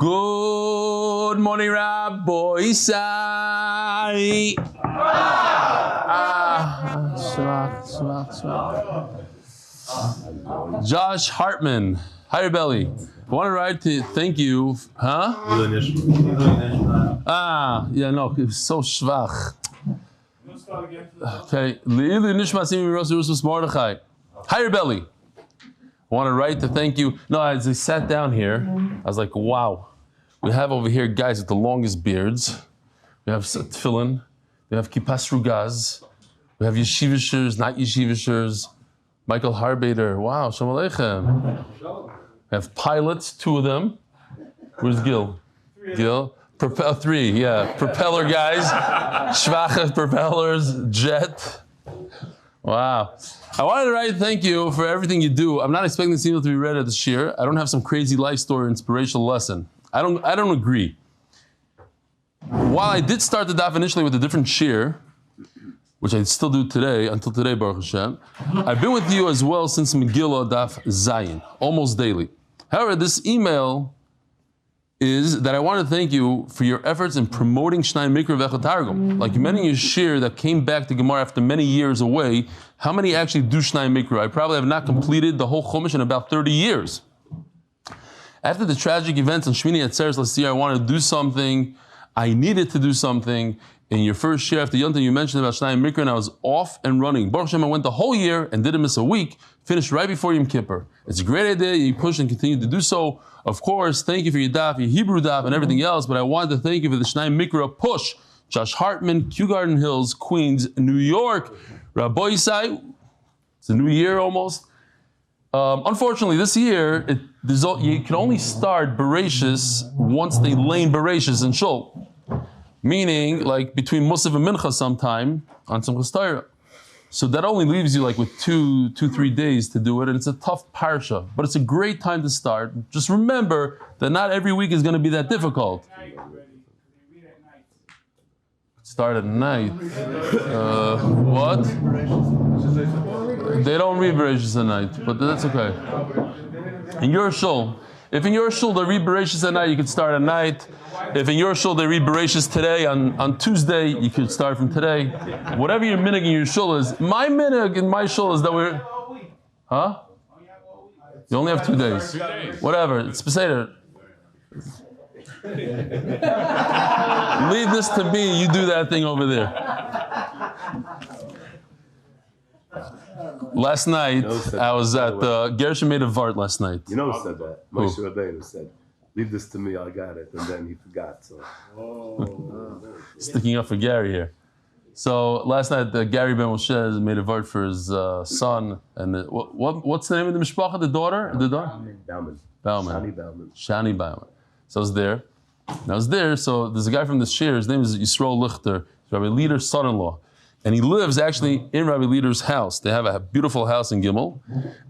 Good morning, Rabbi Isai. Josh Hartman. Hi, Rav Eli. I want to write to thank you. Huh? Yeah, no, it's so schwach. Okay. Eli Nishmos Mordechai. Hi, Rav Eli. I want to write to thank you. No, as I sat down here, I was like, wow. We have over here guys with the longest beards. We have tefillin. We have kippas rugaz. We have yeshivishers, not yeshivishers. Michael Harbader. Wow, shalom aleichem. We have pilots, 2 of them. Where's Gil? Gil? Three, yeah. Propeller guys. Schwache propellers, jet. Wow. I wanted to write thank you for everything you do. I'm not expecting this email to be read at the shir. I don't have some crazy life story or inspirational lesson. I don't agree. While I did start the daf initially with a different shir, which I still do today, until today, Baruch Hashem, I've been with you as well since Megillah daf Zayin, almost daily. However, this email is that I want to thank you for your efforts in promoting Shnai Mikra V'Echad Targum. Like many in your shir that came back to Gemara after many years away, how many actually do Shnai Mikra? I probably have not completed the whole Chumash in about 30 years. After the tragic events on Shmini Atzeres last year, I wanted to do something. I needed to do something. In your first year after Yontif, you mentioned about Shnai Mikra, and I was off and running. Baruch Hashem, I went the whole year and didn't miss a week, finished right before Yom Kippur. It's a great idea. You push and continue to do so. Of course, thank you for your daf, your Hebrew daf, and everything else, but I wanted to thank you for the Shnai Mikra push. Josh Hartman, Kew Garden Hills, Queens, New York. Rabbi Isai, it's a new year almost. Unfortunately, this year, you can only start Bereshis once they lane Bereshis in Shul. Meaning, like between Musaf and Mincha sometime on Simchas Torah. So that only leaves you like with 3 days to do it, and it's a tough parsha. But it's a great time to start. Just remember that not every week is going to be that difficult. Start at night. What? They don't read Bereshis at night, but that's okay. In your shul, if in your shul they read Bereshis at night, you can start at night. If in your shul they read Bereshis today, on Tuesday, you can start from today. Whatever your minhag in your shul is. My minhag in my shul is that we're... Huh? You only have 2 days. Whatever. It's Peseder. Leave this to me, you do that thing over there. Last night, I was at Gershon made a vart last night. You know who said that? Moshe Rabbeinu said, leave this to me, I got it. And then he forgot. So. Sticking up for Gary here. So last night, Gary Ben Moshe made a vart for his son. And what's the name of the Mishpacha, the daughter? Bauman. Shani Bauman. So I was there. So there's a guy from the shir, his name is Yisrael Lichter, Rabbi Lieder's son-in-law. And he lives actually in Rabbi Lieder's house. They have a beautiful house in Gimel.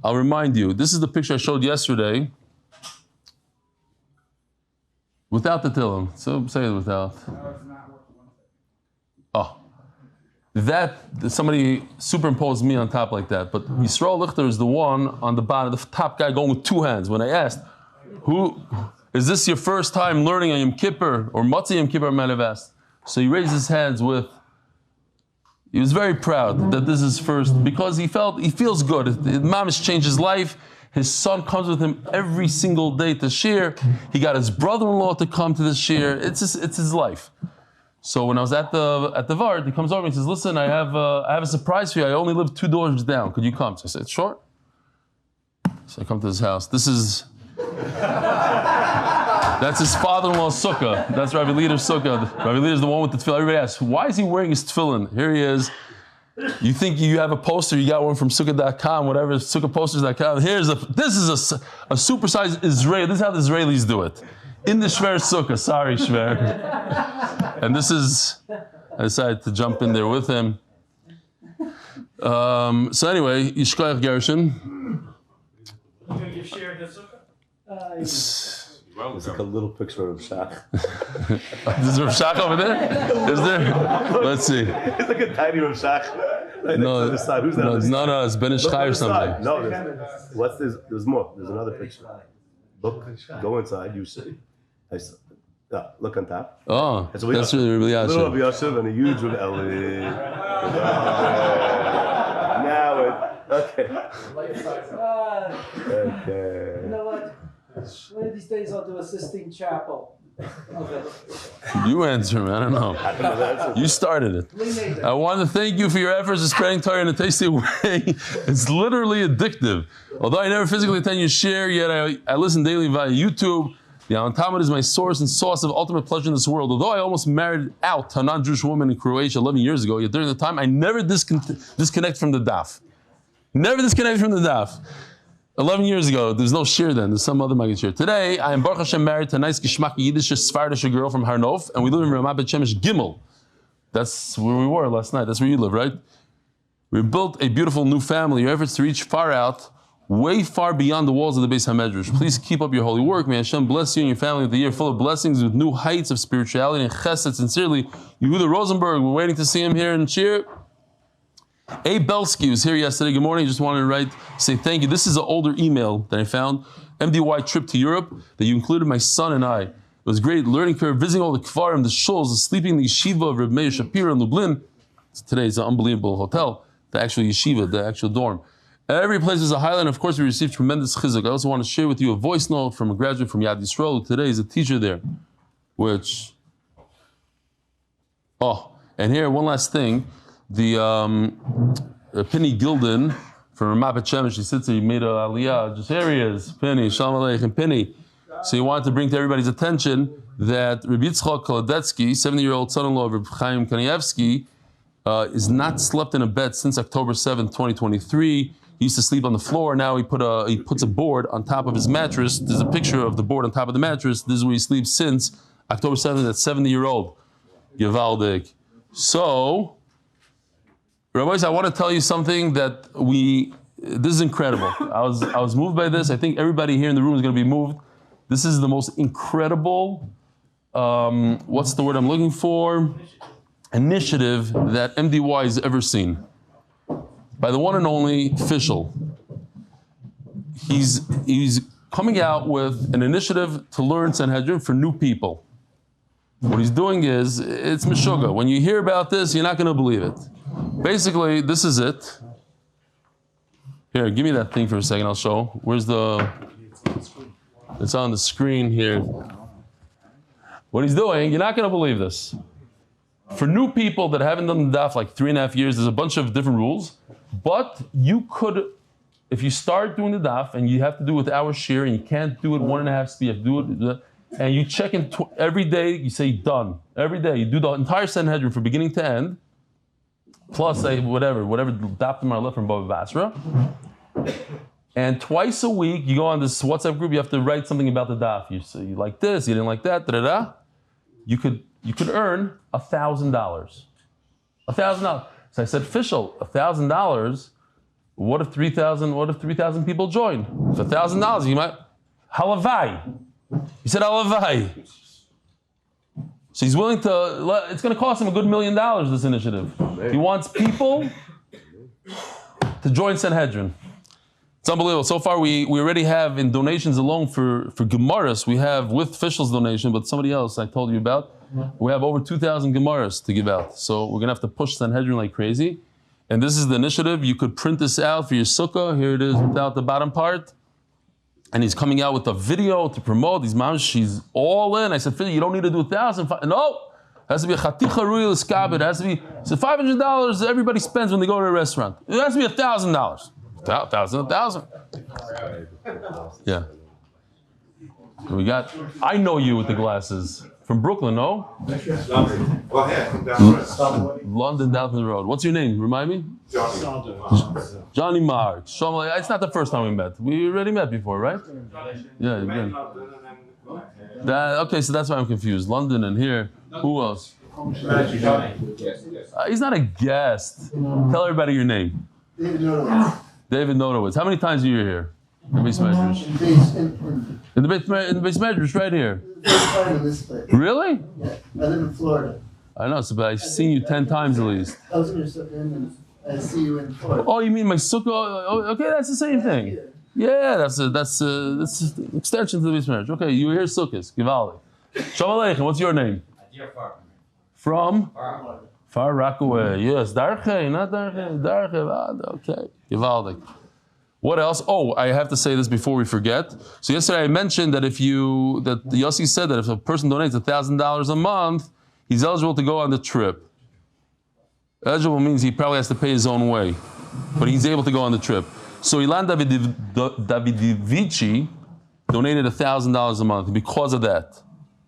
I'll remind you, this is the picture I showed yesterday. Without the Tillim. So say it without. Oh. That, somebody superimposed me on top like that. But Yisrael Lichter is the one on the bottom, the top guy going with 2 hands. When I asked, is this your first time learning on Yom Kippur or Matzah Yom Kippur, I might have asked. So he raised his hands with, he was very proud that this is first, because he feels good. Mamish changed his life. His son comes with him every single day to shir. He got his brother-in-law to come to the shir. It's his life. So when I was at the Vard, he comes over and he says, listen, I have a surprise for you. I only live 2 doors down. Could you come? So I said, sure. So I come to his house. That's his father-in-law's sukkah. That's Rabbi Lieder's sukkah. Rabbi Lieder's the one with the tefillin. Everybody asks, why is he wearing his tefillin? Here he is. You think you have a poster, you got one from sukkah.com, whatever, sukkahposters.com. This is a supersized Israeli. This is how the Israelis do it. In the Shver sukkah. Sorry, Shver. And this is, I decided to jump in there with him. So anyway, Yishkoyach Gershon. You gonna give share the sukkah? It's like a little picture of Shach. Is there a Shach over there? Is there? Let's see. It's like a tiny Rav Shach. Right No, next to the side. Who's that? no, it's Ben Ish Chai or something. No, what's this? There's more. There's another picture. Look, go inside, you see. Look on top. Oh, that's really a little Rav Yosef and a huge Rav Eli. Now okay. Okay. You know what? One of these days I'll do a Sistine Chapel. You answer, man. I don't know. You started it. I want to thank you for your efforts of spreading Torah in a tasty way. It's literally addictive. Although I never physically attend your share, yet I listen daily via YouTube. The Talmud is my source and source of ultimate pleasure in this world. Although I almost married out a non-Jewish woman in Croatia 11 years ago, yet during the time I never disconnect from the daf. Never disconnect from the daf. 11 years ago, there's no shir then, there's some other Maggid shir. Today, I am Baruch Hashem married to a nice Geschmack Yiddish Sephardish girl from Harnof, and we live in Ramat Bet Shemesh Gimel. That's where we were last night, that's where you live, right? We built a beautiful new family. Your efforts to reach far out, way far beyond the walls of the Beis HaMedrash. Please keep up your holy work. May Hashem bless you and your family with a year full of blessings, with new heights of spirituality and chesed. Sincerely, Yehuda Rosenberg. We're waiting to see him here in shir. A. Belsky was here yesterday. Good morning. Just wanted to say thank you. This is an older email that I found. MDY trip to Europe that you included my son and I. It was great learning curve, visiting all the kfarim, the shuls, sleeping in the yeshiva of Reb Meir Shapira in Lublin. Today is an unbelievable hotel, the actual yeshiva, the actual dorm. Every place is a highlight. Of course, we received tremendous chizuk. I also want to share with you a voice note from a graduate from Yad Yisrael who today is a teacher there. And here, one last thing. The Penny Gilden from Ramat Bet Shemesh, she sits there, you made a aliyah, just here he is, Penny, Shalom Aleichem, Penny. So you wanted to bring to everybody's attention that Rabbi Yitzchak Kolodetsky, 70-year-old son-in-law of Reb Chaim Kanievsky, is not slept in a bed since October 7, 2023. He used to sleep on the floor. Now he puts a board on top of his mattress. There's a picture of the board on top of the mattress. This is where he sleeps since October 7th. That's 70-year-old. Givaldik. So, Rabbis, I want to tell you something that this is incredible. I was moved by this. I think everybody here in the room is going to be moved. This is the most incredible, what's the word I'm looking for? Initiative that MDY has ever seen. By the one and only Fischl. He's coming out with an initiative to learn Sanhedrin for new people. What he's doing is, it's Meshuggah. When you hear about this, you're not going to believe it. Basically, this is it. Here, give me that thing for a second, I'll show. Where's the... It's on the screen here. What he's doing, you're not going to believe this. For new people that haven't done the daf like 3.5 years, there's a bunch of different rules. But you could, if you start doing the daf and you have to do it with our share and you can't do it 1.5 speed, you have to do it, and you check in every day, you say done. Every day, you do the entire Sanhedrin from beginning to end, plus whatever daf are left from Bava Basra. And twice a week, you go on this WhatsApp group, you have to write something about the daf. You say, you like this, you didn't like that, da-da-da. You could earn $1,000. $1,000. So I said, Fischl, $1,000. What if 3,000 people join? For $1,000, you might halavai. He said halavai. So he's willing to. It's going to cost him a good $1 million. This initiative. He wants people to join Sanhedrin. It's unbelievable. So far, we already have in donations alone for Gemaras. We have with Fischl's donation, but somebody else I told you about. We have over 2,000 Gemaras to give out. So we're going to have to push Sanhedrin like crazy. And this is the initiative. You could print this out for your sukkah. Here it is without the bottom part. And he's coming out with a video to promote. These moms, she's all in. I said, Phil, you don't need to do 1,000. No. It has to be a chaticha real skab. It has to be $500 everybody spends when they go to a restaurant. It has to be $1,000. 1,000. Yeah. We got, I know you with the glasses. From Brooklyn, no? London, down the road. What's your name? Remind me? Johnny Mark. It's not the first time we met. We already met before, right? Yeah, again. Okay, so that's why I'm confused. London and here. Who else? He's not a guest. Tell everybody your name. David Notowitz. How many times are you here? In the Beis Medrash. In the Beis Medrash, right here. Really? Yeah, I live in Florida. I know, so but I've seen you 10 times at least. I was in your sukkah and I see you in Florida. Oh, you mean my sukkah? Oh, okay, that's the same thing. Yeah, that's extension to the Beis Medrash. Okay, you were here sukkahs, Givaldi. Shalom Aleichem, what's your name? From? Far Rockaway. Yes, Darche, not Darche. Darche, okay. Givaldik. What else? Oh, I have to say this before we forget. So yesterday I mentioned that that Yossi said that if a person donates $1,000 a month, he's eligible to go on the trip. Eligible means he probably has to pay his own way, but he's able to go on the trip. So Ilan Davidivici donated $1,000 a month because of that.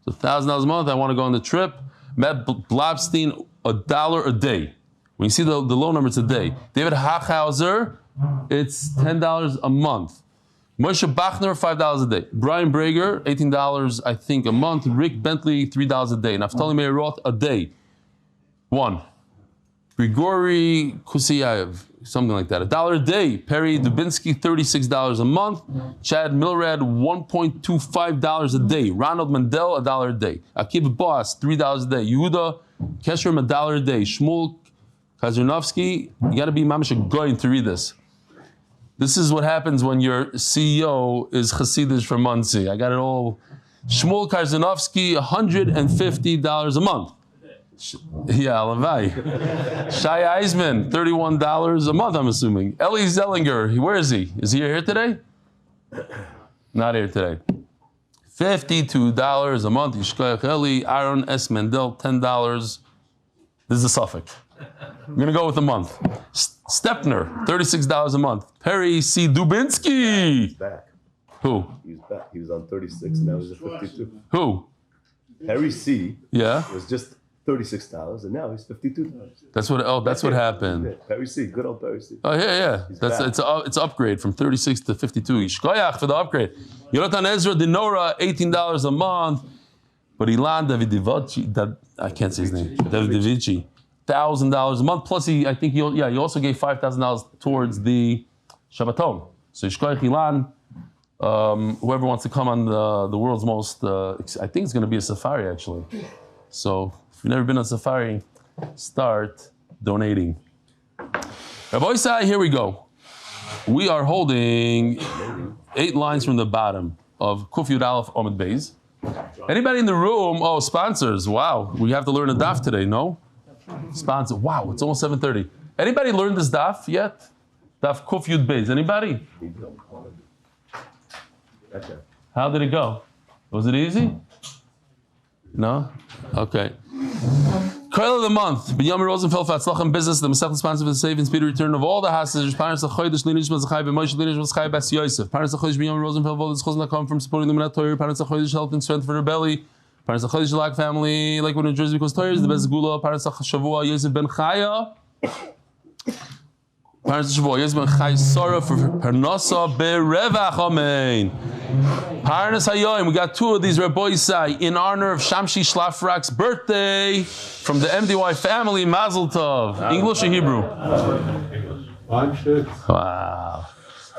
So $1,000 a month, I want to go on the trip. Matt Blabstein, $1 a day. When you see the low number, it's a day. David Hachhauser, it's $10 a month. Moshe Bachner, $5 a day. Brian Brager, $18, I think, a month. Rick Bentley, $3 a day. Naftali Meir Roth, a day. One. Grigory Kusiayev, something like that. $1 a day. Perry Dubinsky, $36 a month. Chad Milrad, $1.25 a day. Ronald Mandel, $1 a day. Akiva Boss, $3 a day. Yehuda Kesherim, $1 a day. Shmuel Kazernovsky, you got to be mamish going to read this. This is what happens when your CEO is Hasidish from Muncie. I got it all. Shmuel Kazernovsky, $150 a month. Yeah, Levai. Chaya Eisman, $31 a month, I'm assuming. Eli Zellinger, where is he? Is he here today? Not here today. $52 a month. Yishkoyach Eli, Aaron S. Mendel, $10. This is a suffix. I'm going to go with a month. Stepner, $36 a month. Perry C. Dubinsky. He's back. Who? He's back. He was on 36, now he's at 52. Who? Harry C. Yeah. was just $36, and now he's $52. That's what happened. Yeah, Perry C. Good old Perry C. Oh yeah. It's an upgrade from 36 to 52. Yishkoyach for the upgrade. Yonatan Ezra Dinora, $18 a month. But Ilan Davidivici, I can't say his name. Davidivici, $1,000 a month. Plus he also gave $5,000 towards the Shabbaton. So Yishkoyach Ilan, whoever wants to come on the world's most, I think it's going to be a safari actually. So if you've never been on safari, start donating. Rabbi Isai, here we go. We are holding 8 lines from the bottom of Kuf Yud Aleph Amud Beis. Anybody in the room? Oh, sponsors! Wow, we have to learn a daf today. No, sponsor. Wow, it's almost 7:30. Anybody learned this daf yet? Daf Kuf Yud Beis. Anybody? Okay. How did it go? Was it easy? No? Okay. Koil of the month. Binyomin Rosenfeld for Atzlach and business. The Masech responsible for the safe and speedy return of all the hostages. Parnassa Chodesh Nishmos Moshe Chaya Bas Yosef. Parnassa Chodesh Binyomin Rosenfeld all the zchusim come from supporting the HaTorah. Parnassa Chodesh health and strength for Rav Eli. Parnassa Chodesh Yaakov Family, Lakewood NJ because Torah is the best Sgula. Parnassa Shavua Yosef ben Chaya. Parnassa Shavua Yosef ben Chaya Sara for Parnassa berevach amen. Parnas Hayoim, we got 2 of these Rav Eli in honor of Shamshi Szlafrok's birthday from the MDY Family. Mazel Tov. English or Hebrew? Wow.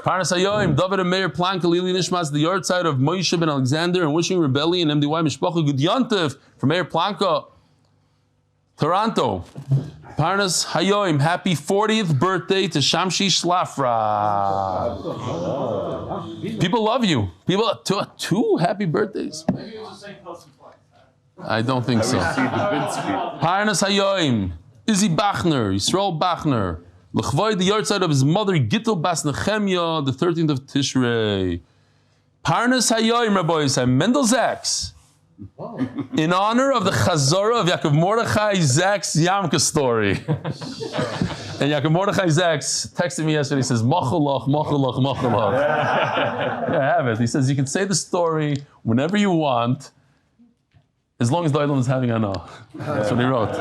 Parnas Hayoim, Dovid and Meir Plonka, Eli Nishmos, the yahrtzeit of Moshe ben Alexander, and wishing Rav Eli and MDY Mishpacha good Yontif from Meir Plonka, Toronto. Parnas Hayoim, happy 40th birthday to Shamshi Szlafrok. People love you. People, 2 happy birthdays. Maybe it was the same person twice. I don't think so. Parnas Hayoim, Izzy Bochner, Yisrael Bochner. L'chvoy, the yahrtzeit of his mother, Gittel Bas Nechemia, the 13th of Tishrei. Parnas Hayoim, Rabbi Yisai, Mendel Zaks. In honor of the Chazorah of Yaakov Mordechai Zaks Yamka story. And Yaakov Mordechai Zaks texted me yesterday, he says, Machalach, Machalach, Machalach. Yeah, I have it. He says, you can say the story whenever you want, as long as the Olam is having anah. That's what he wrote.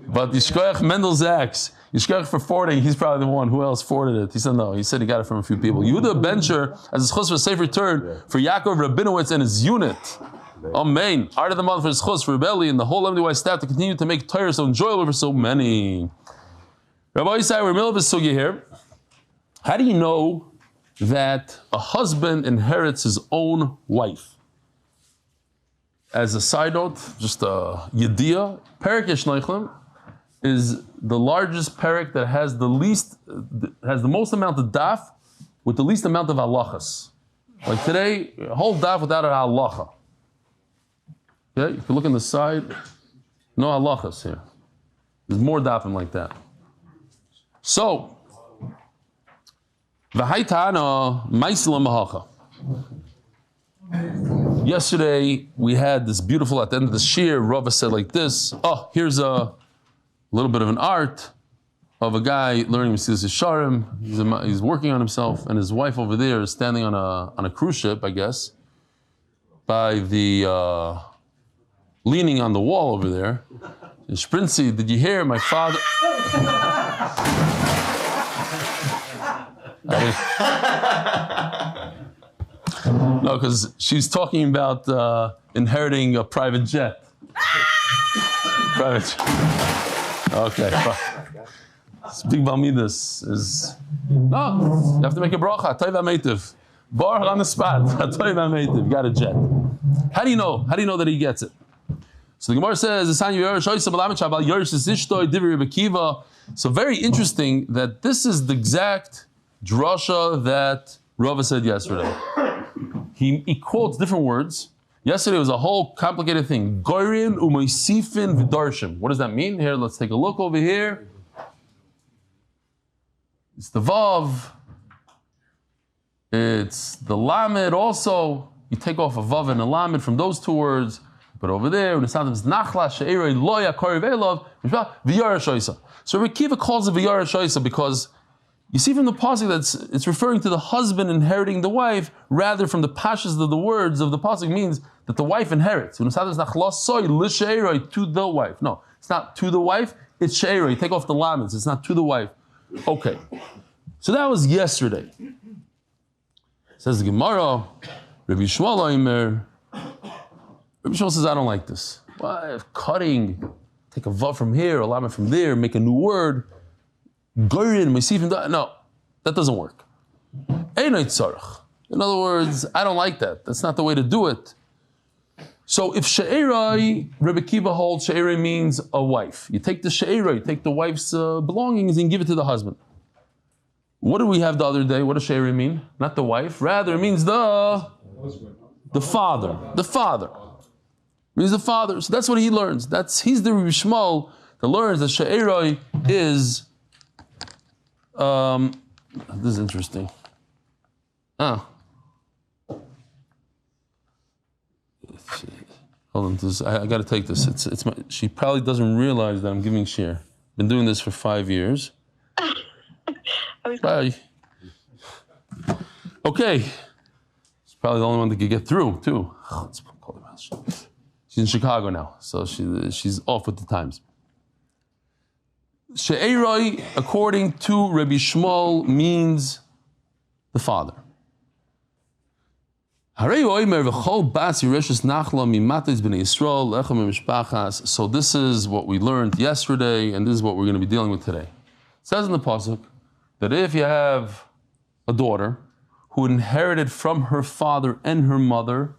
But Yishkoyach Mendel Zaks, Yishkoyach for forwarding, he's probably the one. Who else forwarded it? He said no. He said he got it from a few people. Yehuda Benscher, as his zchusim for a safe return for Yaakov Rabinowitz and his unit. Amen. Art of the month for his zchusim for Rav Eli and the whole MDY staff to continue to make Torah so enjoyable for so many. Rabbi Isai, we're in the middle of a sugya here. How do you know that a husband inherits his own wife? As a side note, just a yediyah, Perek Yeshnoichlem is the largest perek that has the most amount of daf with the least amount of halachas. Like today, a whole daf without a halacha. Yeah, you can look on the side. No halachas here. There's more dafim like that. So, v'haitana ma'isla mahacha. Yesterday we had this beautiful, at the end of the shir, Rava said like this, oh, here's a little bit of an art of a guy learning Mesilas Yesharim. He's working on himself, and his wife over there is standing on a cruise ship, I guess, by the leaning on the wall over there. And Sprinzi, did you hear my father? No, because she's talking about inheriting a private jet. Private jet. Okay. Speak Balmidas is no. You have to make a bracha. Toiv HaMeitiv. Bar on the spot. Toiv HaMeitiv. Got a jet. How do you know? How do you know that he gets it? So the Gemara says, so very interesting that this is the exact drasha that Rava said yesterday. He quotes different words. Yesterday was a whole complicated thing. Gorin u'moisifin v'darshim. What does that mean? Here, let's take a look over here. It's the vav. It's the lamed also. You take off a vav and a lamed from those two words. But over there, when it sounds nachla she'erei loya kariv elav v'yara shoisa. So Reb Kiva calls it v'yara shoisa because you see from the pasuk that it's referring to the husband inheriting the wife, rather from the pashas of the words of the pasuk means that the wife inherits. When it sounds nachla soy l'she'erei to the wife. No, it's not to the wife. It's she'erei. Take off the laments. It's not to the wife. Okay, so that was yesterday. Says the Gemara, Rabbi Yishmael Omer. Rabbi Yishmael says, I don't like this. Why cutting? Take a vav from here, a lama from there, make a new word. Gorin, meisifin. No, that doesn't work. Einay tzarach. In other words, I don't like that. That's not the way to do it. So if she'erai, Rebbe Kiva holds she'erai means a wife. You take the she'erai, you take the wife's belongings and give it to the husband. What did we have the other day? What does she'erai mean? Not the wife. Rather, it means the father. The father. It means the father. So that's what he learns. He's the Rebbe Shmuel that learns that she'erai is. This is interesting. Hold on, I got to take this. She probably doesn't realize that I'm giving share. Been doing this for 5 years. Bye. Okay. She's probably the only one that could get through, too. She's in Chicago now, so she's off with the times. She'eroi, according to Rabbi Shmuel, means the father. So this is what we learned yesterday, and this is what we're going to be dealing with today. It says in the pasuk that if you have a daughter who inherited from her father and her mother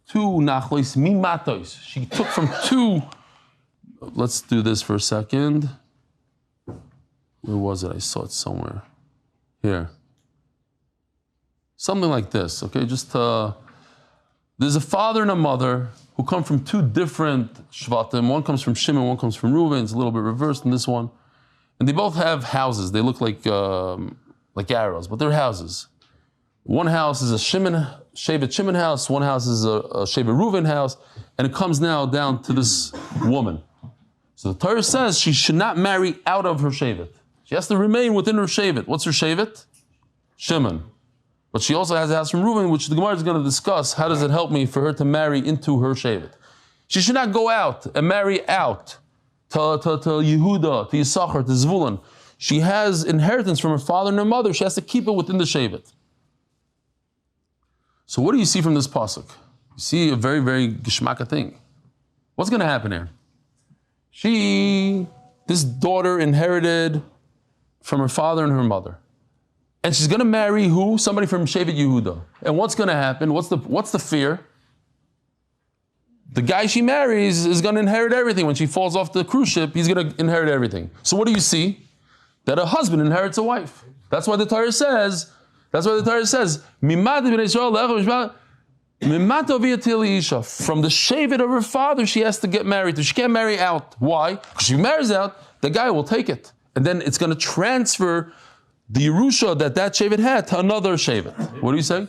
two nachlois mimatos, she took from two. Let's do this for a second. Where was it? I saw it somewhere. Here. Something like this, okay? Just there's a father and a mother who come from two different shvatim. One comes from Shimon, one comes from Reuven. It's a little bit reversed in this one. And they both have houses. They look like arrows, but they're houses. One house is a Shevet Shimon house. One house is a Shevet Reuven house. And it comes now down to this woman. So the Torah says she should not marry out of her Shevet. She has to remain within her Shevet. What's her Shevet? Shimon. But she also has a house from Reuven, which the Gemara is going to discuss. How does it help me for her to marry into her Shevet? She should not go out and marry out to Yehuda, to Yisachar, to Zvulun. She has inheritance from her father and her mother. She has to keep it within the Shevet. So what do you see from this pasuk? You see a very, very geshmaka thing. What's going to happen here? This daughter inherited from her father and her mother. And she's going to marry who? Somebody from Shevet Yehuda. And what's going to happen? What's the fear? The guy she marries is going to inherit everything. When she falls off the cruise ship, he's going to inherit everything. So what do you see? That a husband inherits a wife. That's why the Torah says, Mimad b'nei Yisrael From the shevet of her father, she has to get married. She can't marry out. Why? Because she marries out, the guy will take it. And then it's going to transfer the Yerusha that shevet had to another shevet. What do you say?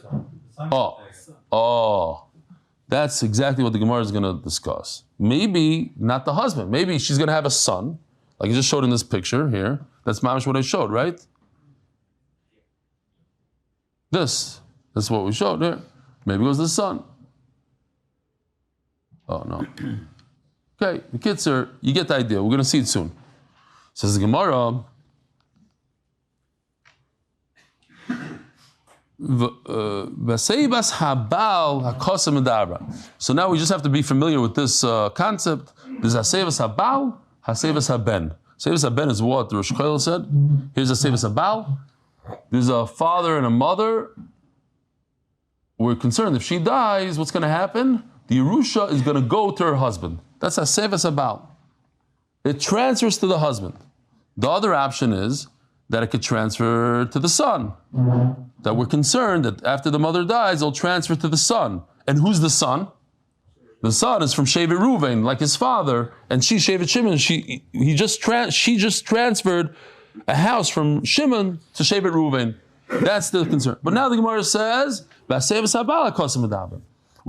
That's exactly what the Gemara is going to discuss. Maybe not the husband. Maybe she's going to have a son, like I just showed in this picture here. That's mamish what I showed, right? This is what we showed here. Maybe it was the son. Oh no. Okay, the kids are, you get the idea. We're going to see it soon. Says the Gemara, so now we just have to be familiar with this concept. There's Hasevas Habal, Hasevas Haben. Hasevas Haben is what the Rosh Chodesh said. Here's Hasevas Habal. There's a father and a mother. We're concerned if she dies, what's going to happen? The Yerusha is going to go to her husband. That's Hasevas Habal. It transfers to the husband. The other option is that it could transfer to the son. That we're concerned that after the mother dies, it'll transfer to the son. And who's the son? The son is from Shevet Ruvain, like his father, and she's Shevet Shimon. She just transferred a house from Shimon to Shevet Ruvain. That's the concern. But now the Gemara says, we're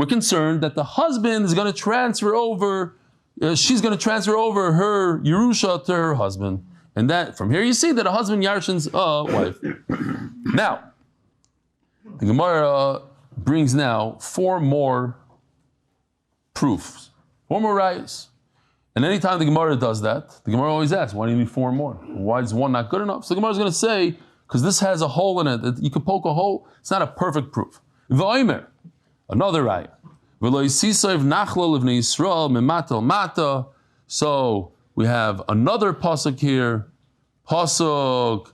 concerned that the husband is going to transfer over, she's going to transfer over her Yerusha to her husband. And that, from here you see that a husband yarshins a wife. Now, the Gemara brings now 4 more proofs, 4 more rayos. And anytime the Gemara does that, the Gemara always asks, why do you need 4 more? Why is 1 not good enough? So the Gemara is going to say, because this has a hole in it, that you could poke a hole, it's not a perfect proof. V'oimer, another raya. So we have another pasuk here, pasuk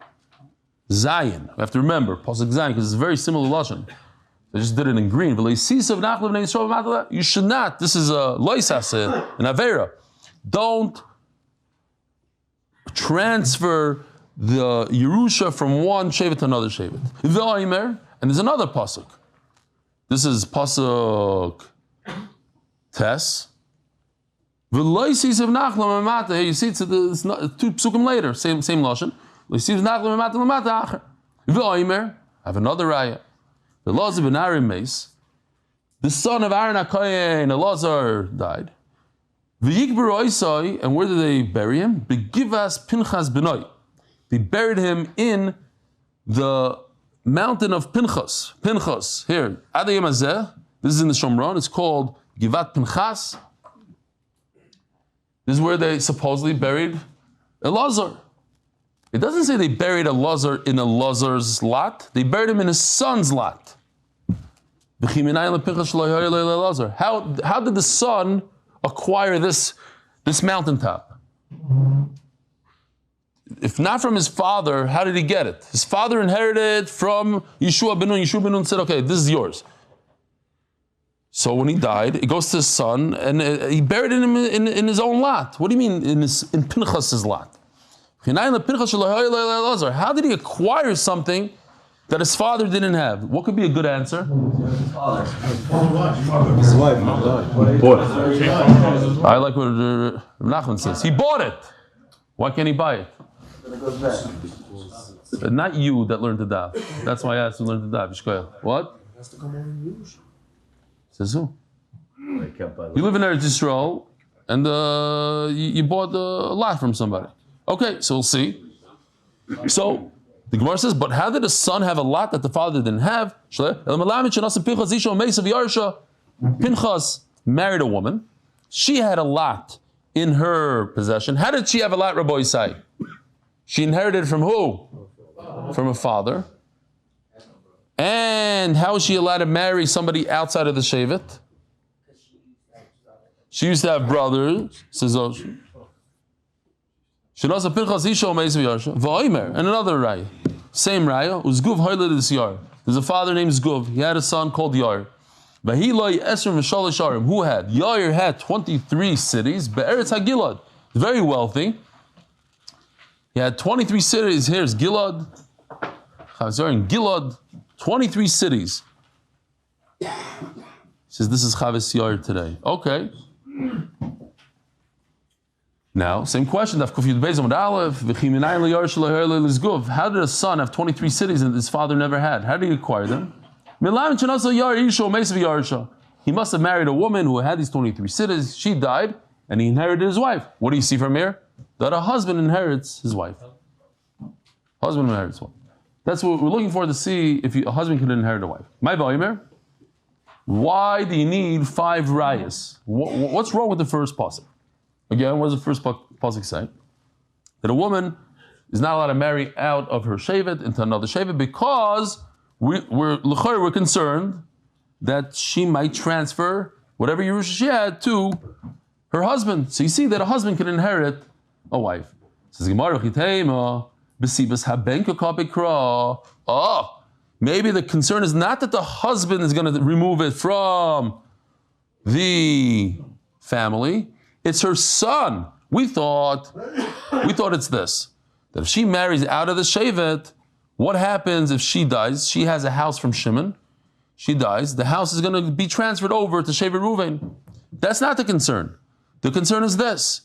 Zayin. We have to remember pasuk Zayin because it's a very similar lashon. I just did it in green. You should not. This is a loisase, an avera. Don't transfer the Yerusha from one shevet to another shevet. And there's another pasuk. This is pasuk Tes. You see, it's 2 psukim later, same lashon. I have another raya. The son of Aaron HaKohen, Elazar, died. And where did they bury him? Begivas Pinchas Benoi. They buried him in the mountain of Pinchas. Pinchas, here, Adayim Azeh. This is in the Shomron. It's called Givat Pinchas. This is where they supposedly buried Elazar. It doesn't say they buried Elazar in Elazar's lot. They buried him in his son's lot. How did the son acquire this mountaintop? If not from his father, how did he get it? His father inherited from Yeshua ben Nun. Yeshua ben Nun said, okay, this is yours. So when he died, it goes to his son, and he buried him in his own lot. What do you mean in Pinchas' lot? How did he acquire something that his father didn't have? What could be a good answer? His wife. I like what Nachman says. He bought it. Why can't he buy it? Not you that learned the daf. That's why I asked you to learn the daf. What? Says who? You live in Eretz Yisrael, and you bought a lot from somebody. Okay, so we'll see. So the Gemara says, but how did the son have a lot that the father didn't have? Pinchas married a woman. She had a lot in her possession. How did she have a lot, Rabbi Isai? She inherited from who? From her father. And how is she allowed to marry somebody outside of the shevet? She used to have brothers, says Osh. And another raya, same raya, Uzguv Hoyled Yar. There's a father named Zguv. He had a son called Yar. Who had? Yair had 23 cities. Be'eretz HaGilad, very wealthy. He had 23 cities. Here's Gilad. Gilad, 23 cities. says, this is Chavis Yair today. Okay. Now, same question. Daf Yomi Amud Aleph. How did a son have 23 cities and his father never had? How did he acquire them? He must have married a woman who had these 23 cities. She died, and he inherited his wife. What do you see from here? That a husband inherits his wife. Husband inherits wife. That's what we're looking for, to see if a husband can inherit a wife. My Boimer, why do you need 5 rayas? What's wrong with the first pasuk? Again, what does the first pasuk say? That a woman is not allowed to marry out of her shevet into another shevet because we're concerned that she might transfer whatever Yerusha she had to her husband. So you see that a husband can inherit a wife. Says Gemara, maybe the concern is not that the husband is going to remove it from the family, it's her son. We thought it's this, that if she marries out of the shevet, what happens if she dies? She has a house from Shimon. She dies. The house is going to be transferred over to Shevet Ruvain. That's not the concern. The concern is this.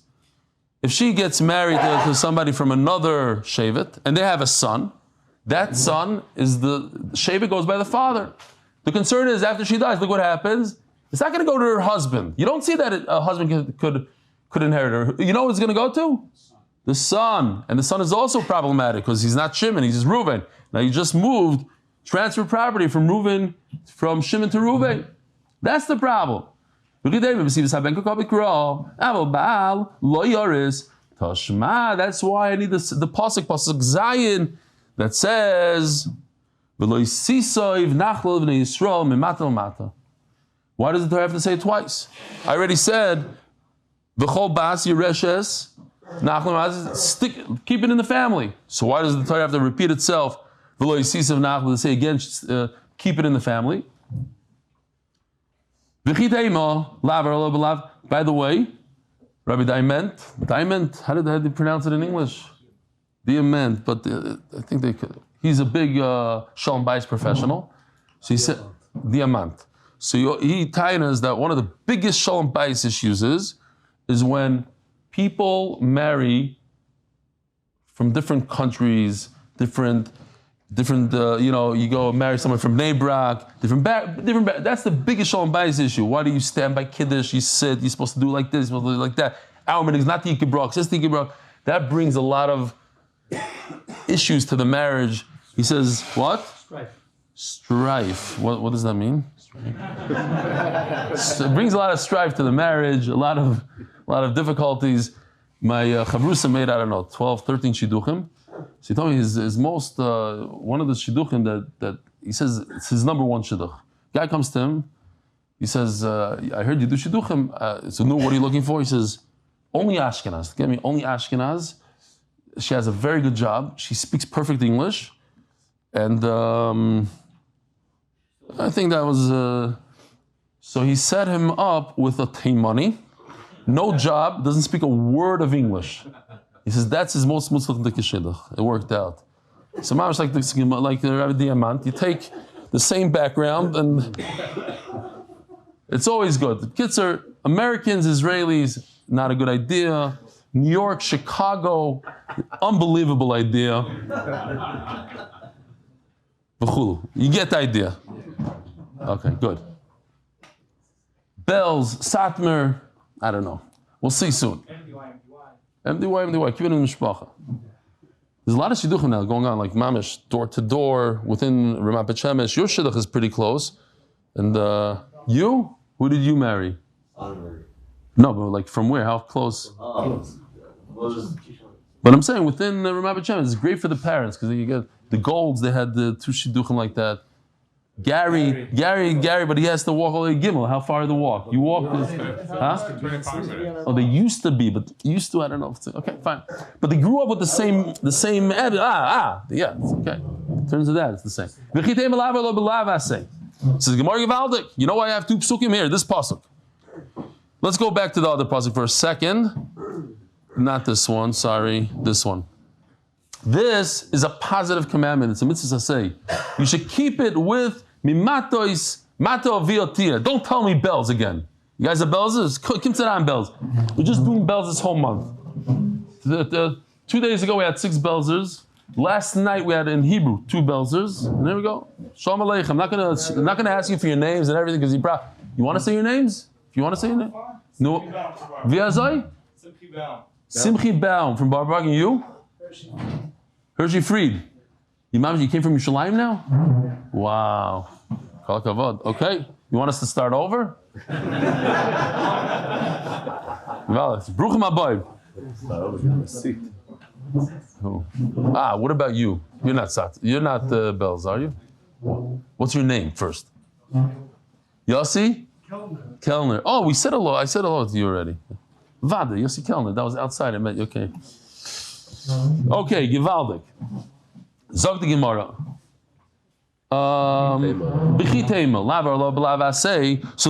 If she gets married to somebody from another Shevet and they have a son, that son is the Shevet goes by the father. The concern is after she dies, look what happens. It's not going to go to her husband. You don't see that a husband could inherit her. You know what it's going to go to? The son. And the son is also problematic because he's not Shimon, he's just Reuven. Now you just moved, transferred property from Shimon to Reuven. That's the problem. That's why I need the pasuk Zayin, that says, why does the Torah have to say it twice? I already said, V'chol bas yireshes, keep it in the family. So why does the Torah have to repeat itself? To say again, keep it in the family. By the way, Rabbi Diamond, how did they pronounce it in English? Diamond, but I think they could. He's a big Shalom Bayis professional. So he said, Diamant. So he tells us that one of the biggest Shalom Bayis issues is when people marry from different countries, different. You go marry someone from Bnei Brak, different. That's the biggest Shalom Bayis issue. Why do you stand by Kiddush? You sit. You're supposed to do like this. You're supposed to do like that. Our meaning is not the Yikibrak, it's the Yikibrak. That brings a lot of issues to the marriage. He says, what? Strife. What does that mean? So it brings a lot of strife to the marriage. A lot of difficulties. My chavrusa made, 12, 13 shidduchim. So he told me his most, one of the shidduchim that he says it's his number one shidduch. Guy comes to him, he says, I heard you do shidduchim. So no, what are you looking for? He says, only Ashkenaz. Get me, only Ashkenaz. She has a very good job. She speaks perfect English. And I think that was, so he set him up with a taimani, no job, doesn't speak a word of English. He says that's his most mutzlach shidduch. It worked out. So much like the Rabbi Diamant, you take the same background and it's always good. The kids are Americans, Israelis, not a good idea. New York, Chicago, unbelievable idea. You get the idea. Okay, good. Bells, Satmar, I don't know. We'll see soon. MDY, keep it in Mishpacha. There's a lot of shidduchim now going on, like mamish, door to door, within Ramat Bet Shemesh. Your shidduch is pretty close. And you? Who did you marry? No, but like from where? How close? But I'm saying within Ramat Bet Shemesh, it's great for the parents because you get the Golds. They had the 2 shidduchim like that. Gary, but he has to walk all the way to Gimel. How far the walk? You walk this, huh? Oh, they used to be, but I don't know. Okay, fine. But they grew up with the same. Yeah, it's okay. Turns to that, it's the same. Says Gemara Givaldik. You know why I have 2 psukim here? This pasuk. Let's go back to the other pasuk for a second. Not this one. Sorry, this one. This is a positive commandment. It's a mitzvah say. You should keep it with mimatois Mata viotia. Don't tell me bells again. You guys are bells? Kim said bells. We're just doing bells this whole month. 2 days ago we had 6 belzers. Last night we had in Hebrew 2 belzers. And there we go. Shalom Aleichem. I'm not gonna ask you for your names and everything because you want to say your names? If you want to say your name? No. Viazoi? Simchi Baum from Bar and you? Hershey Fried. Imam, you came from Yerushalayim now? Wow. Kol kavod. Okay. You want us to start over? Bruchim Aboy. What about you? You're not Sat. You're not Bells, are you? What's your name first? Yossi? Kellner. Oh, we said hello. I said hello to you already. Vada, Yossi Kellner. That was outside. I met you. Okay. Okay, Givaldik. Zog the Gemara. So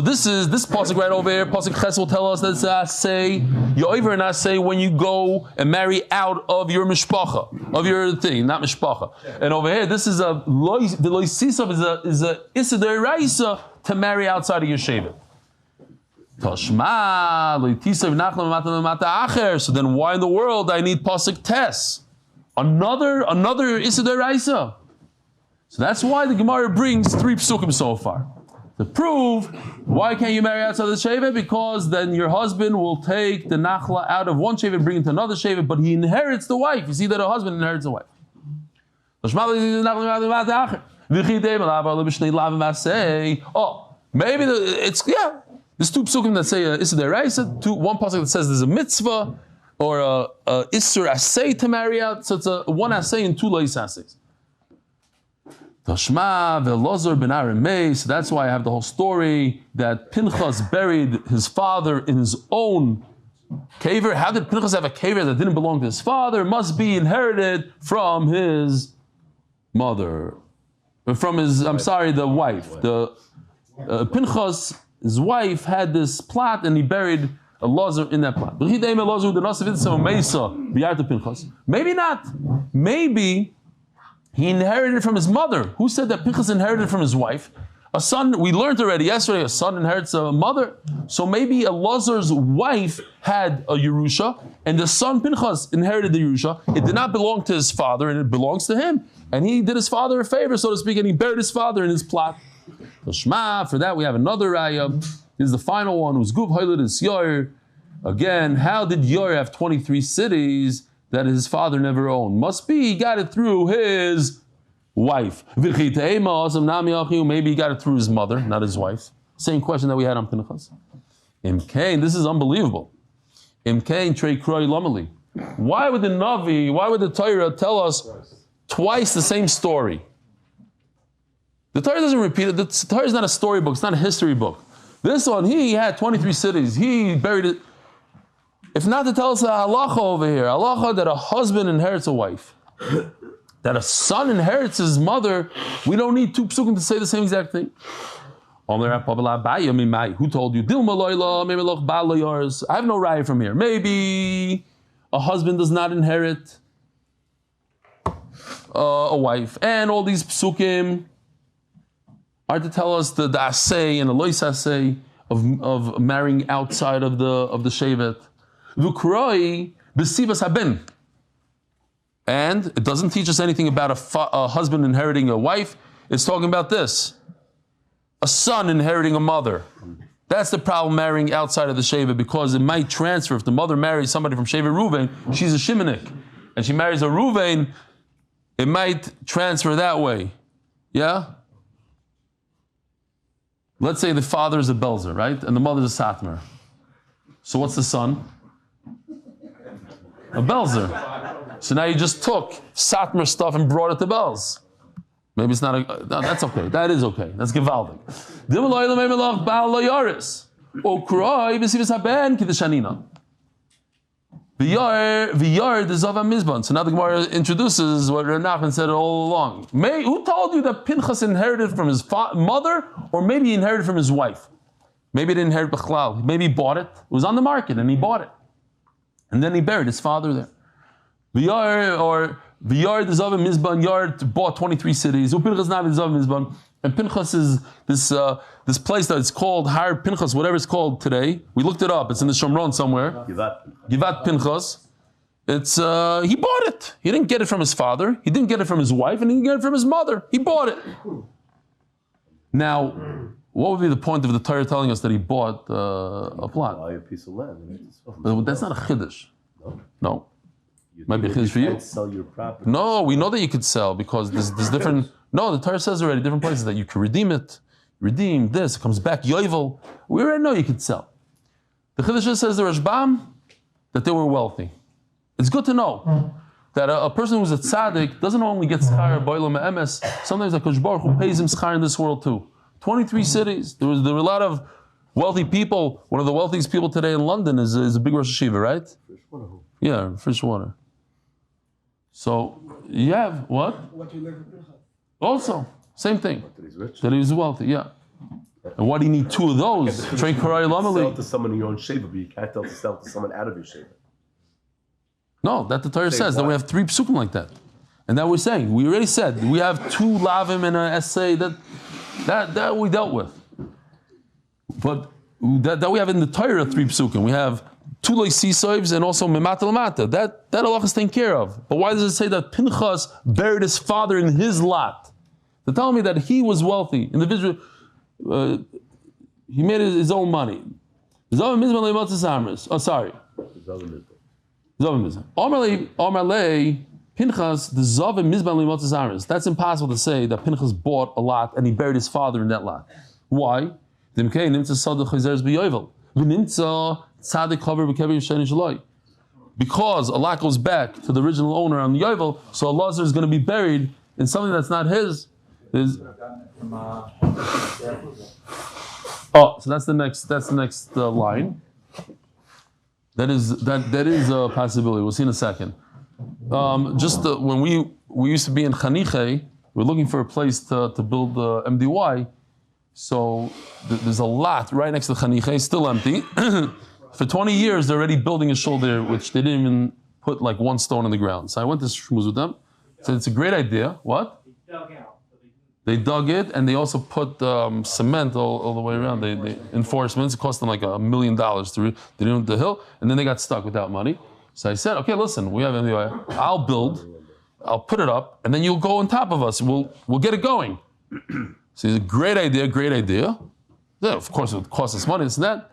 this pasuk right over here, pasuk Ches will tell us that it's asay. You over and asay when you go and marry out of your mishpacha, of your thing, not mishpacha. And over here, this is the loisisav is a isidei raisa to marry outside of your shevet. So then, why in the world I need pasuk tes? Another isidei raisa. So that's why the Gemara brings 3 psukim so far. To prove why can't you marry outside the shevet? Because then your husband will take the nachla out of one shevet and bring it to another shevet, but he inherits the wife. You see that a husband inherits the wife. Maybe there's 2 psukim that say Issa Deraisa, one pasuk that says there's a mitzvah or a Isser Asay to marry out. So it's one Asay and 2 Lois Asays. Tashma ve'lozor ben Aramei. So that's why I have the whole story that Pinchas buried his father in his own caver. How did Pinchas have a caver that didn't belong to his father? It must be inherited from his mother, from his. The wife. Pinchas, his wife, had this plot, and he buried a lozer in that plot. Maybe not. Maybe he inherited from his mother. Who said that Pinchas inherited from his wife? A son, we learned already yesterday, a son inherits a mother. So maybe a Lazar's wife had a Yerusha, and the son Pinchas inherited the Yerusha. It did not belong to his father, and it belongs to him. And he did his father a favor, so to speak, and he buried his father in his plot. So Shema, for that we have another raya. This is the final one, who's Guv Hoylid is Yor. Again, how did Yor have 23 cities that his father never owned? Must be he got it through his wife. Maybe he got it through his mother, not his wife. Same question that we had on Pinchas. Imkain, this is unbelievable. Imkain trei kroi lamali. Why would the Navi, why would the Torah tell us twice the same story? The Torah doesn't repeat it. The Torah is not a storybook. It's not a history book. This one, he had 23 cities. He buried it. If not to tell us a halacha over here, halacha that a husband inherits a wife, that a son inherits his mother, we don't need 2 psukim to say the same exact thing. Who told you? I have no raya from here. Maybe a husband does not inherit a wife, and all these psukim are to tell us the asay and the lois asay of marrying outside of the shevet. And it doesn't teach us anything about a husband inheriting a wife. It's talking about this: a son inheriting a mother. That's the problem marrying outside of the shevet, because it might transfer. If the mother marries somebody from shevet Ruvain, she's a Shimonik, and she marries a Ruvain, it might transfer that way. Yeah? Let's say the father is a Belzer, right? And the mother is a Satmar. So what's the son? A Belzer. So now you just took Satmar stuff and brought it to Belz. Maybe it's not no, that's okay. That is okay. That's Givaldik. So now the Gemara introduces what Renachman said all along. Who told you that Pinchas inherited from his mother, or maybe he inherited from his wife? Maybe he didn't inherit Bechlal. Maybe he bought it. It was on the market and he bought it. And then he buried his father there. V'yar the Zavim Mizban Yard bought 23 cities. And And Pinchas is this place that's called Har Pinchas, whatever it's called today. We looked it up. It's in the Shomron somewhere. Givat Pinchas. It's he bought it. He didn't get it from his father. He didn't get it from his wife, and he didn't get it from his mother. He bought it. Now, what would be the point of the Torah telling us that he bought a plot? Buy a piece of land. That's not a chiddush. No. Might be a chiddush for You you. can't sell your property. No, we know that you could sell because there's different. No, the Torah says already different places that you can redeem it. Redeem this, it comes back yovel. We already know you could sell. The chiddush says the Rashbam that they were wealthy. It's good to know that a person who's a tzaddik doesn't only get schar b'olam ha'emes. Sometimes a Kosh Baruch Hu pays him schar in this world too. 23 cities. There were a lot of wealthy people. One of the wealthiest people today in London is a big Rosh Hashiva, right? Yeah, fresh water. So you have what? What you live in Pinchas. Also, same thing. That he's rich. That he was wealthy, yeah. And why do you need two of those? Train Karai Sell Lamali. it to someone in your own shaver, but you can't tell to sell it to someone out of your shaver. No, that the Torah says that we what? have 3 psukim like that. And that we're saying, we already said, we have 2 lavim in an essay that we dealt with. But that we have in the Torah 3 psukim. We have 2 loisisoivs and also memata lamata. That Allah is taken care of. But why does it say that Pinchas buried his father in his lot? They're telling me that he was wealthy. Individual, he made his own money. Oh, sorry. Omarlei Pinchas the Zavim Mizban Limotzes Aris. That's impossible to say that Pinchas bought a lot and he buried his father in that lot. Why? Because a lot goes back to the original owner on the Yovel, so a Lazar is going to be buried in something that's not his. So that's the next line. That is a possibility. We'll see in a second. When we used to be in Chaniche, we're looking for a place to build MDY. So there's a lot right next to Chaniche, still empty. For 20 years, they're already building a shul there, which they didn't even put like 1 stone in the ground. So I went to shmuz with them. Said it's a great idea. What? They dug it, and they also put cement all the way around. They enforcements. It cost them like $1 million to do the hill, and then they got stuck without money. So I said, okay, listen, we have MDY. I'll build, I'll put it up, and then you'll go on top of us. We'll get it going. So it's a great idea. Yeah, of course, it would cost us money, this and that,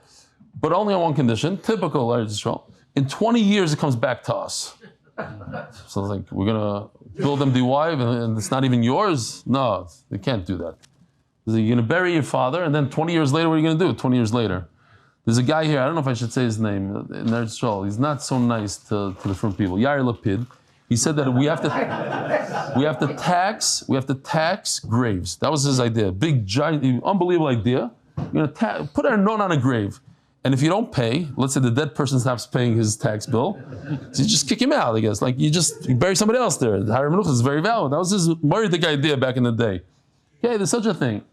but only on one condition. Typical Eretz Yisrael. In 20 years, it comes back to us. So I was like, we're gonna build MDY and it's not even yours? No, they can't do that. You're gonna bury your father, and then 20 years later, what are you gonna do? 20 years later. There's a guy here, I don't know if I should say his name, in Eretz Yisrael. He's not so nice to different people. Yair Lapid. He said that we have to tax graves. That was his idea. Big, giant, unbelievable idea. You're gonna put a note on a grave. And if you don't pay, let's say the dead person stops paying his tax bill, so you just kick him out, I guess. Like you bury somebody else there. The Har Menucha is very valid. That was his Moridik idea back in the day. Okay, there's such a thing.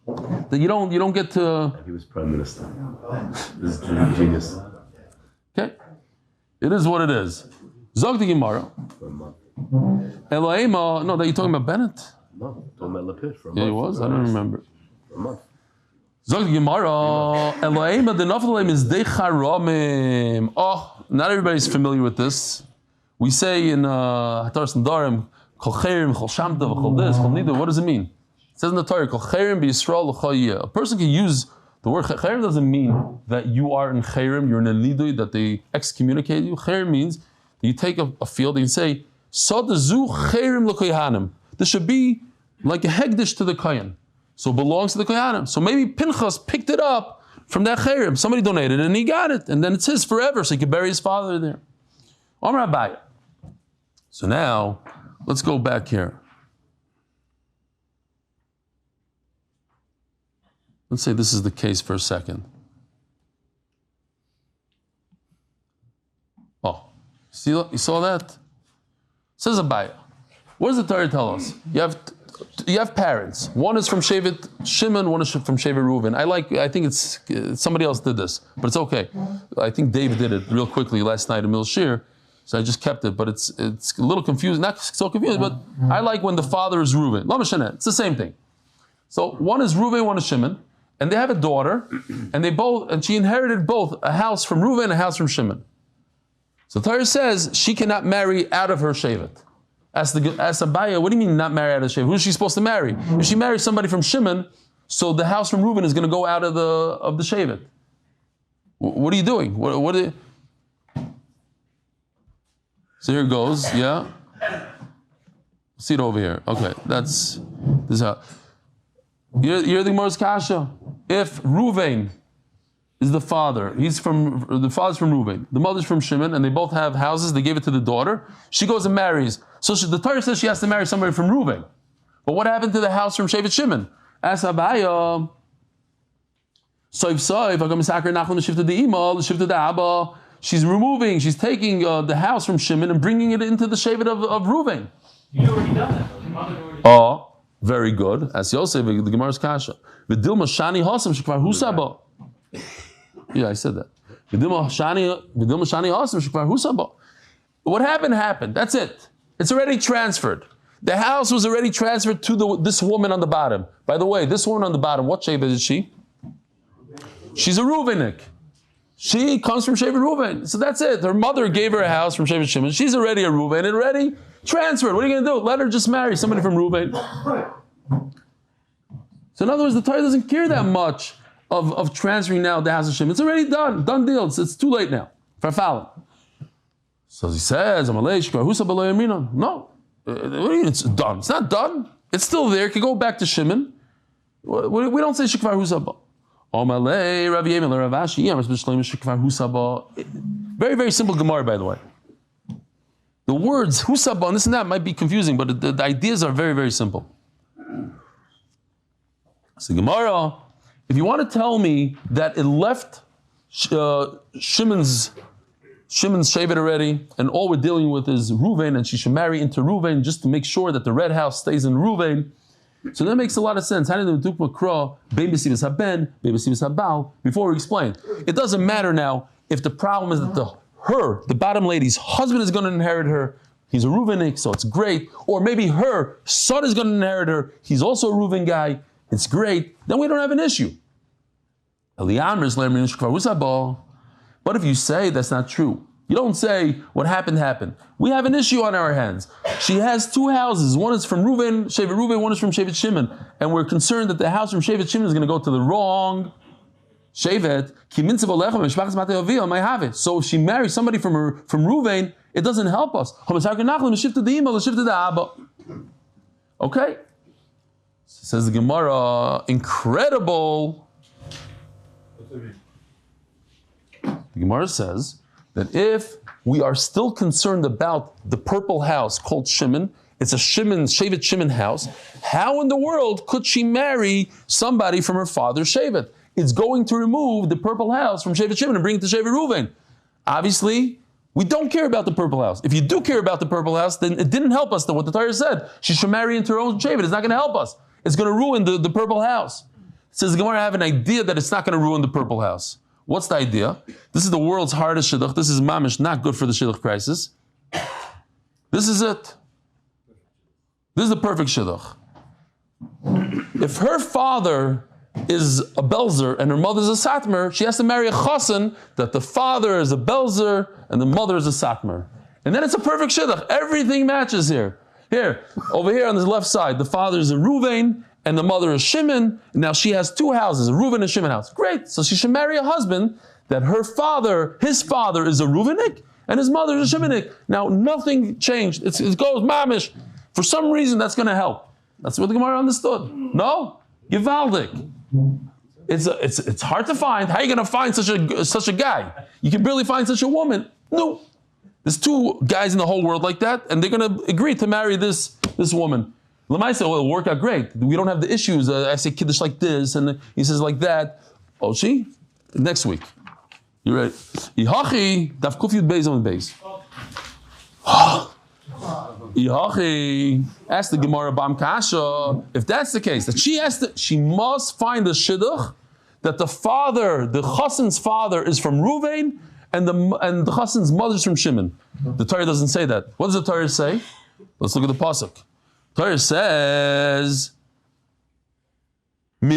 That you don't get to. He was prime minister. This is genius. Okay, it is what it is. Zog the Gemara. Eloema. No, that you're talking about Bennett. No, talking about Lapid for a month. Yeah, he was. I don't remember. For a month. Zog the Gemara. Eloema the Naftalim is Decharamim. Oh, not everybody's familiar with this. We say in HaTorah Sandarim, Kol Cherim, Kol Shamta, Kol This, Kol Nida. What does it mean? It says in the Torah, Kol Cherim b'Yisrael l'Chaya. A person can use the word Cherim doesn't mean that you are in Cherim, you're in a Nidui, that they excommunicate you. Cherim means that you take a field and you say, Sadazu Cherim l'Koyahanim. This should be like a Hegdish to the Koyan. So it belongs to the Koyahanim. So maybe Pinchas picked it up from that Cherim. Somebody donated it and he got it. And then it's his forever, so he could bury his father there. Amar Abaya. So now, let's go back here. Let's say this is the case for a second. Oh, you saw that? Says Abaya. What does the Torah tell us? You have parents. One is from Shevet Shimon, one is from Shevet Reuven. I think it's somebody else did this, but it's okay. I think David did it real quickly last night in Mil Shir, so I just kept it. But it's a little confusing, not so confusing, but I like when the father is Reuven. It's the same thing. So one is Reuven, one is Shimon, and they have a daughter, and she inherited both a house from Reuven and a house from Shimon. So Torah says she cannot marry out of her shevet. Ask Abaya, what do you mean not marry out of the shevet? Who is she supposed to marry? If she marries somebody from Shimon, so the house from Reuven is going to go out of the shevet. What are you doing? So here it goes, yeah. See it over here. Okay, this is how. You're the Gemara's kasha. If Reuven is the father, the father's from Reuven, the mother's from Shimon, and they both have houses, they gave it to the daughter, she goes and marries. So the Torah says she has to marry somebody from Reuven. But what happened to the house from Shevet Shimon? Ask Abaya. She's taking the house from Shimon and bringing it into the Shevet of Reuven. You already done that though. Your mother already. Oh, very good. As Yosef, the Gemara's kasha. Yeah, I said that. What happened. That's it. It's already transferred. The house was already transferred to this woman on the bottom. By the way, this woman on the bottom, what Shevet is she? She's a Reuvenik. She comes from Shevet Reuven. So that's it. Her mother gave her a house from Shevet Shimon. She's already a Reuven, already transferred. What are you going to do? Let her just marry somebody from Reuven. So in other words, the Torah doesn't care that much of transferring now the house of Shimon. It's already done. Done deal. It's too late now. Farfalin. So he says, no. What do you mean it's done? It's not done. It's still there. It can go back to Shimon. We don't say Shekvar Husaba. Very, very simple Gemara, by the way. The words Husaba and this and that might be confusing, but the ideas are very, very simple. So Gemara, if you want to tell me that it left Shimon's Shevet already, and all we're dealing with is Reuven, and she should marry into Reuven just to make sure that the red house stays in Reuven. So that makes a lot of sense. Before we explain, it doesn't matter now if the problem is that the bottom lady's husband is going to inherit her. He's a Reuvenik, so it's great. Or maybe her son is going to inherit her. He's also a Reuven guy. It's great. Then we don't have an issue. But if you say that's not true, you don't say what happened. We have an issue on our hands. She has two houses. One is from Reuven, Shevet Reuven, one is from Shevet Shimon. And we're concerned that the house from Shevet Shimon is going to go to the wrong Shevet. So if she marries somebody from Reuven, it doesn't help us. Okay? Says the Gemara, incredible. The Gemara says that if we are still concerned about the purple house called Shimon, it's a Shevet Shimon house, how in the world could she marry somebody from her father's Shevet? It's going to remove the purple house from Shevet Shimon and bring it to Shevet Reuven. Obviously, we don't care about the purple house. If you do care about the purple house, then it didn't help us, though, what the Torah said. She should marry into her own Shevet. It's not going to help us. It's going to ruin the purple house. It says the Gemara have an idea that it's not going to ruin the purple house. What's the idea? This is the world's hardest shidduch. This is mamish, not good for the shidduch crisis. This is it. This is the perfect shidduch. If her father is a belzer and her mother is a satmer, she has to marry a chassan that the father is a belzer and the mother is a satmer. And then it's a perfect shidduch. Everything matches here. Here, over here on the left side, the father is a Reuven and the mother is Shimon. Now she has two houses, a Reuven and Shimon house. Great. So she should marry a husband that his father is a Reuvenik and his mother is a Shimonik. Now nothing changed. It goes mamish. For some reason that's going to help. That's what the Gemara understood. No? Givaldik. It's hard to find. How are you going to find such a guy? You can barely find such a woman. No. There's two guys in the whole world like that, and they're going to agree to marry this woman. Lamaisa, well, it'll work out great. We don't have the issues. I say kiddush like this, and he says like that. Oh, she? Next week. You ready? Yihachi, daf kufyud beis on beis. Yihachi, ask the Gemara Bam Kasha. If that's the case, that she must find the shidduch that the chassan's father is from Reuven, and the chassan's mother is from Shimon. The Torah doesn't say that. What does the Torah say? Let's look at the pasuk. Torah says,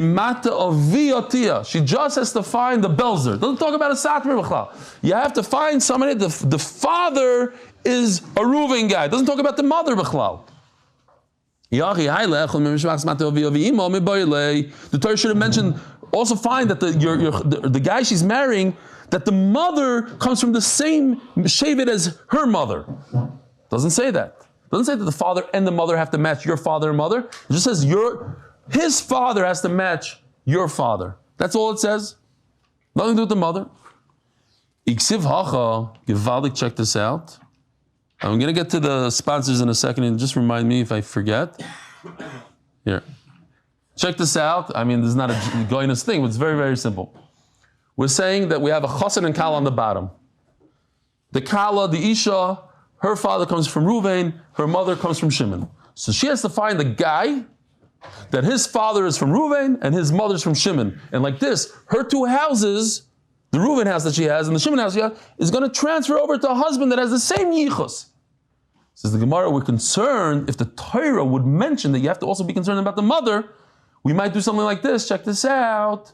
Mimata of Viotia. She just has to find the Belzer. Doesn't talk about a Satmar B'chlal. You have to find somebody, the father is a Reuven guy. Doesn't talk about the mother B'chlal. The Torah should have mentioned, also find that the guy she's marrying, that the mother comes from the same shevet as her mother. Doesn't say that. Doesn't say that the father and the mother have to match your father and mother. It just says his father has to match your father. That's all it says. Nothing to do with the mother. Iksiv hacha, gewaldig, check this out. I'm going to get to the sponsors in a second, and just remind me if I forget. Here. Check this out. I mean, this is not a goyness thing, but it's very, very simple. We're saying that we have a chassan and kala on the bottom. The kala, the isha, her father comes from Reuven, her mother comes from Shimon. So she has to find the guy that his father is from Reuven and his mother's from Shimon. And like this, her two houses, the Reuven house that she has and the Shimon house she has, is going to transfer over to a husband that has the same yichus. Says the Gemara, we're concerned if the Torah would mention that you have to also be concerned about the mother, we might do something like this. Check this out.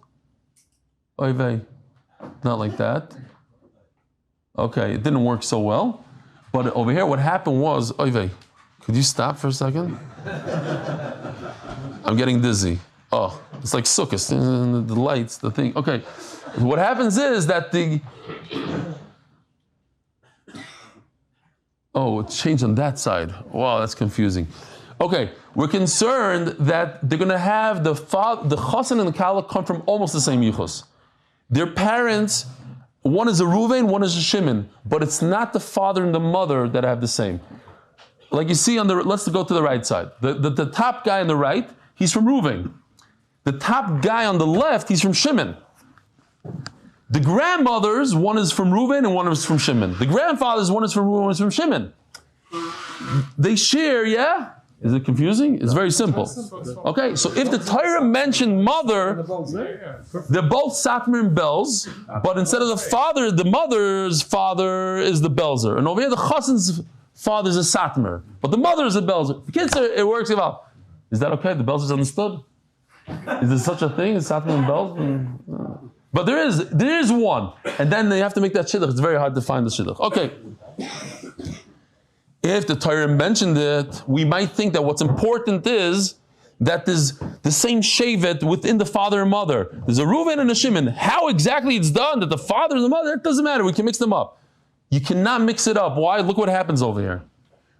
Oy vey. Not like that. Okay, it didn't work so well. But over here, what happened was, oy vey, could you stop for a second? I'm getting dizzy. Oh, it's like sukkahs, the lights, the thing. Okay, what happens is that oh, it's changed on that side. Wow, that's confusing. Okay, we're concerned that they're going to have the chassan and the kala come from almost the same yichus. Their parents, one is a Reuven, one is a Shimon, but it's not the father and the mother that have the same. Like you see on the, let's go to the right side. The top guy on the right, he's from Reuven. The top guy on the left, he's from Shimon. The grandmothers, one is from Reuven and one is from Shimon. The grandfathers, one is from Reuven, one is from Shimon. They share, yeah? Is it confusing? It's very simple. Okay, so if the Torah mentioned mother, they're both Satmar and Belz, but instead of the father, the mother's father is the Belzer. And over here, the chassan's father is a Satmar, but the mother is a Belzer. The kids, it works out. Is that okay? The Belzer's understood? Is there such a thing as Satmar and Belz? But there is one, and then they have to make that shidduch. It's very hard to find the shidduch. Okay. If the Torah mentioned it, we might think that what's important is that there's the same shevet within the father and mother. There's a Reuven and a Shimon. How exactly it's done, that the father and the mother, it doesn't matter. We can mix them up. You cannot mix it up. Why? Look what happens over here.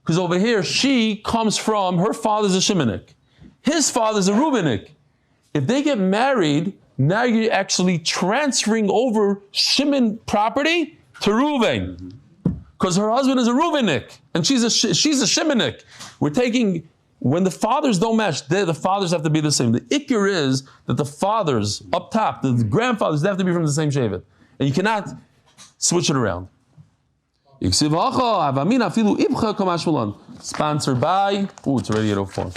Because over here, she comes from, her father's a Shimonik. His father's a Reubenik. If they get married, now you're actually transferring over Shimon property to Reuven. Because her husband is a Reuvenik, and she's a Shimonik. We're taking, when the fathers don't match, the fathers have to be the same. The ikar is that the fathers up top, the grandfathers, they have to be from the same shevet. And you cannot switch it around. Sponsored by, it's already at 04.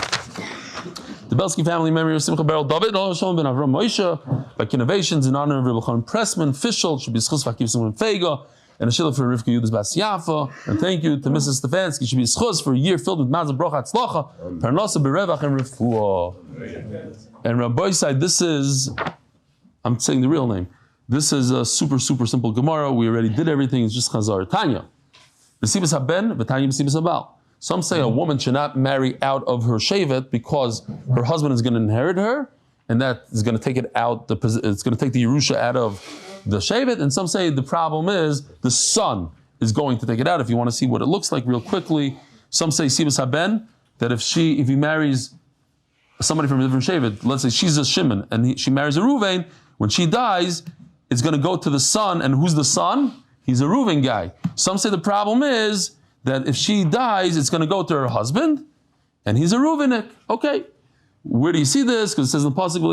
The Belsky family memory of Simcha Beryl Dovid, Honor of Shamshi Szlafrok, by innovations in honor of Rebbe Chaim Pressman, Fischel, should be zchusim for Fega, and a shidduch for Rivka Yudas Bas Yafa. And thank you to Mrs. Stefansky. Should be zchus for a year filled with mazal brocha tzlacha, Parnassa berevach and refuah. And Rabbi said, this is, I'm saying the real name. This is a super, super simple Gemara. We already did everything. It's just Chazar. Tanya. B'sibas haben, v'tanya b'sibas habal. Some say a woman should not marry out of her shevet because her husband is going to inherit her, and that is going to take it out. It's going to take the Yerusha out of the shevet. And some say the problem is the son is going to take it out. If you want to see what it looks like real quickly, some say sibas haben, that if he marries somebody from a different shevet, let's say she's a Shimon and she marries a Reuven, when she dies, it's going to go to the son. And who's the son? He's a Reuven guy. Some say the problem is that if she dies, it's going to go to her husband, and he's a Reuvenik. Okay, where do you see this? Because it says in the pasuk, the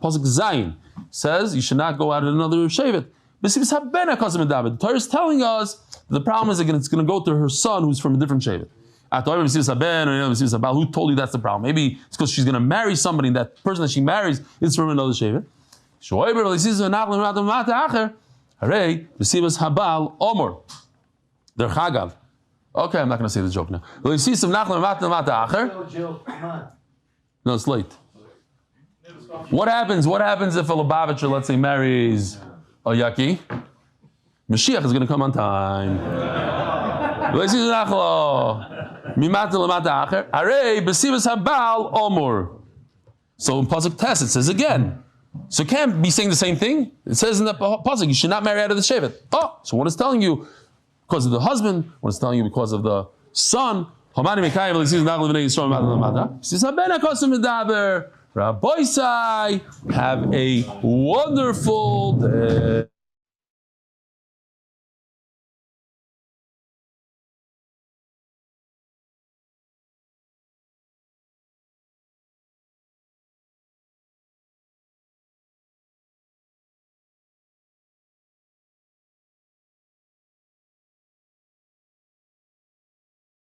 pasuk Zayin says you should not go out in another shevet. The Torah is telling us the problem is it's going to go to her son, who's from a different shevet. Who told you that's the problem? Maybe it's because she's going to marry somebody, and that person that she marries is from another shevet. Der Chagav. Okay, I'm not going to say the joke now. No, it's late. What happens? What happens if a Lubavitcher, let's say, marries a Yaki? Mashiach is going to come on time. So in Pasuk Tes it says again. So it can't be saying the same thing. It says in the Pasuk, you should not marry out of the Shevet. Oh, so one is telling you because of the husband, one is telling you because of the son. Rabbi Sai, have a wonderful day.